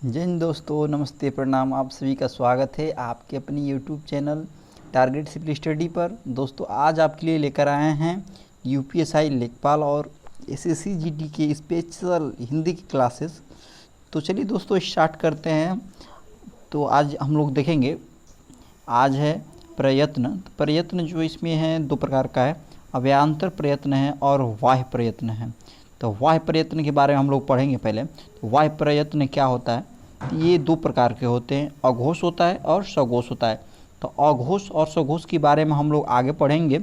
जय हिंद दोस्तों, नमस्ते, प्रणाम। आप सभी का स्वागत है आपके अपनी YouTube channel target simple study पर। दोस्तों, आज आपके लिए लेकर आए हैं यूपीएसआई लेखपाल और एसएससी जीडी के स्पेशल हिंदी की क्लासेस। तो चलिए दोस्तों स्टार्ट करते हैं। तो आज हम लोग देखेंगे, आज है प्रयत्न। प्रयत्न जो इसमें है दो प्रकार का है, अभ्यंतर प्रयत्न है और बाह्य प्रयत्न है। तो बाह्य प्रयत्न के बारे में हम लोग पढ़ेंगे पहले। तो बाह्य प्रयत्न क्या होता है, ये दो प्रकार के होते हैं, अघोष होता है और सघोष होता है। तो अघोष और सघोष के बारे में हम लोग आगे पढ़ेंगे।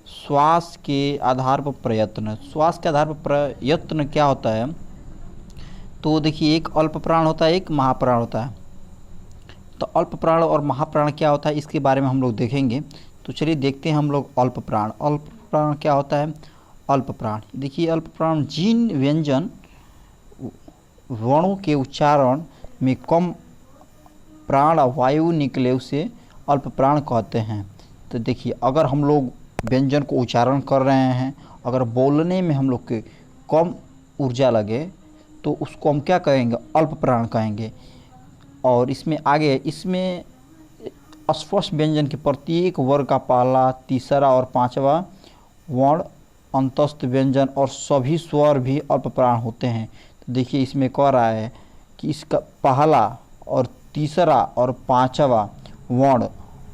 श्वास के आधार पर प्रयत्न, श्वास के आधार पर प्रयत्न क्या होता है, तो देखिए एक अल्प प्राण होता है, एक महाप्राण होता है। तो अल्प प्राण और महाप्राण क्या होता है इसके बारे में हम लोग देखेंगे। तो चलिए देखते हैं हम लोग अल्प प्राण। अल्प प्राण क्या होता है? अल्प प्राण, देखिए अल्प प्राण जिन व्यंजन वर्णों के उच्चारण में कम प्राण वायु निकले उसे अल्प प्राण कहते हैं। तो देखिए अगर हम लोग व्यंजन को उच्चारण कर रहे हैं, अगर बोलने में हम लोग के कम ऊर्जा लगे तो उसको हम क्या कहेंगे? अल्प प्राण कहेंगे। और इसमें आगे इसमें अस्पष्ट व्यंजन के प्रत्येक वर्ग का पहला, तीसरा और पांचवा वर्ण अंतस्थ व्यंजन और सभी स्वर भी अल्प प्राण होते हैं। तो देखिए इसमें कह रहा है कि इसका पहला और तीसरा और पांचवा वर्ण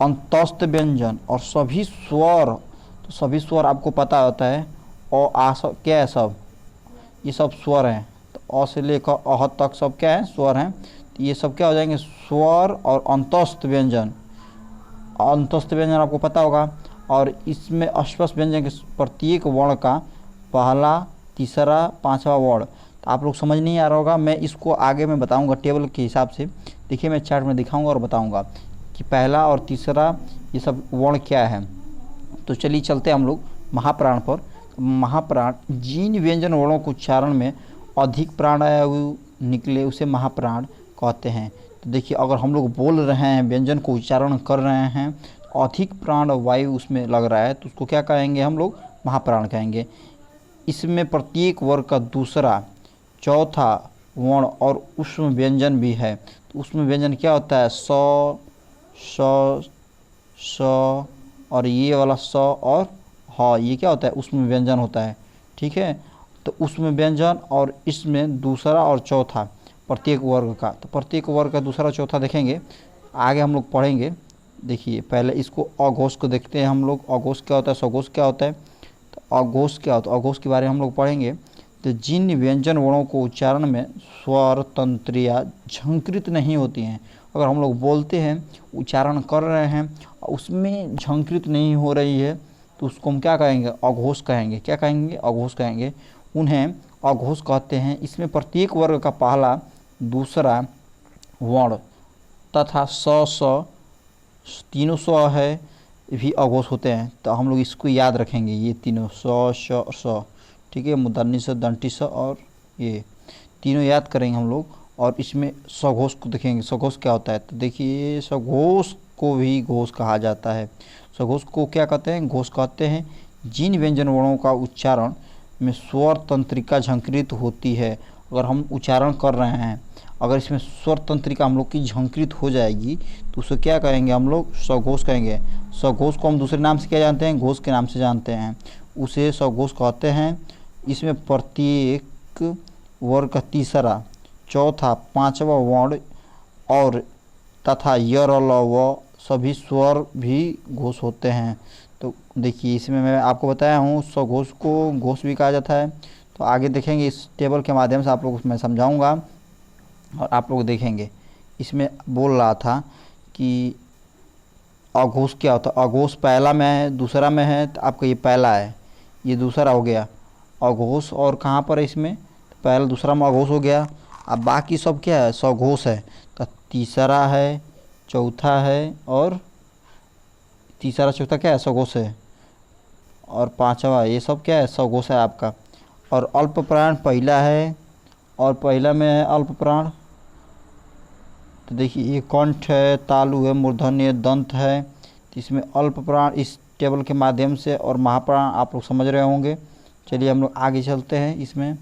अंतस्थ व्यंजन और सभी स्वर, तो सभी स्वर आपको पता होता है और आ सब क्या है, सब ये सब स्वर हैं। तो अ से लेकर अह तक सब क्या है? स्वर हैं। तो ये सब क्या हो जाएंगे? स्वर और अंतस्थ व्यंजन। अंतस्थ व्यंजन आपको पता होगा। और इसमें अस्पष्ट व्यंजन के प्रत्येक वर्ण का पहला, तीसरा, पांचवा वर्ण। तो आप लोग समझ नहीं आ रहा होगा, मैं इसको आगे मैं बताऊंगा टेबल के हिसाब से। देखिए मैं चार्ट में दिखाऊंगा और बताऊंगा कि पहला और तीसरा ये सब वर्ण क्या है। तो चलिए चलते हम लोग महाप्राण पर। महाप्राण जिन व्यंजन वर्णों के उच्चारण में अधिक प्राणायाम निकले उसे महाप्राण कहते हैं। तो देखिए अगर हम लोग बोल रहे हैं, व्यंजन को उच्चारण कर रहे हैं, अधिक प्राण वायु उसमें लग रहा है, तो उसको क्या कहेंगे? हम लोग महाप्राण कहेंगे। इसमें प्रत्येक वर्ग का दूसरा, चौथा वर्ण और उष्म व्यंजन भी है। तो उष्म व्यंजन क्या होता है? स, श, स और ये वाला स और ह, ये क्या होता है? उष्म व्यंजन होता है। ठीक है। तो उष्म व्यंजन और इसमें दूसरा और चौथा प्रत्येक वर्ग का, तो प्रत्येक वर्ग का दूसरा चौथा देखेंगे, आगे हम लोग पढ़ेंगे। देखिए पहले इसको अघोष को देखते हैं हम लोग। अघोष क्या होता है, सघोष क्या होता है? तो अघोष क्या होता है, अघोष के बारे में हम लोग पढ़ेंगे। तो जिन व्यंजन वर्णों को उच्चारण में स्वर तंत्रियाँ झंकृत नहीं होती हैं, अगर हम लोग बोलते हैं, उच्चारण कर रहे हैं, उसमें झंकृत नहीं हो रही है, तो उसको हम क्या कहेंगे? अघोष कहेंगे। क्या कहेंगे? अघोष कहेंगे। उन्हें अघोष कहते हैं। इसमें प्रत्येक वर्ग का पहला, दूसरा वर्ण तथा स तीनों स है भी अघोष होते हैं। तो हम लोग इसको याद रखेंगे, ये तीनों स, श, स। ठीक है, मूर्धन्य स, दंती स और ये तीनों याद करेंगे हम लोग। और इसमें सघोष को देखेंगे, सघोष क्या होता है। तो देखिए सघोष को भी घोष कहा जाता है। सघोष को क्या कहते हैं? घोष कहते हैं। जिन व्यंजन वर्णों का उच्चारण में स्वर तंत्रिका झंकृत होती है, अगर हम उच्चारण कर रहे हैं, अगर इसमें स्वर तंत्रिका हम लोग की झंकृत हो जाएगी तो उसे क्या कहेंगे? हम लोग सघोष कहेंगे। सघोष को हम दूसरे नाम से क्या जानते हैं? घोष के नाम से जानते हैं, उसे सघोष कहते हैं। इसमें प्रत्येक वर्ग का तीसरा, चौथा, पांचवा वर्ण और तथा य, र, ल, व सभी स्वर भी घोष होते हैं। तो देखिए इसमें मैं आपको बताया हूँ सघोष को घोष भी कहा जाता है। तो आगे देखेंगे इस टेबल के माध्यम से, आप लोग मैं समझाऊंगा और आप लोग देखेंगे। इसमें बोल रहा था कि अघोष क्या होता है। अघोष पहला में है, दूसरा में है, तो आपका ये पहला है, ये दूसरा हो गया अघोष। और कहाँ पर है इसमें? पहला दूसरा में अघोष हो गया। अब बाकी सब क्या है? सघोष है। तो तीसरा है, चौथा है और तीसरा चौथा क्या है? सघोष है। और पांचवा ये सब क्या है? सघोष है आपका। और अल्प प्राण पहला है और पहला में है अल्प प्राण। तो देखिए ये कंठ है, तालु है, मूर्धन्य, दंत है। तो इसमें अल्प प्राण इस टेबल के माध्यम से और महाप्राण आप लोग समझ रहे होंगे। चलिए हम लोग आगे चलते हैं। इसमें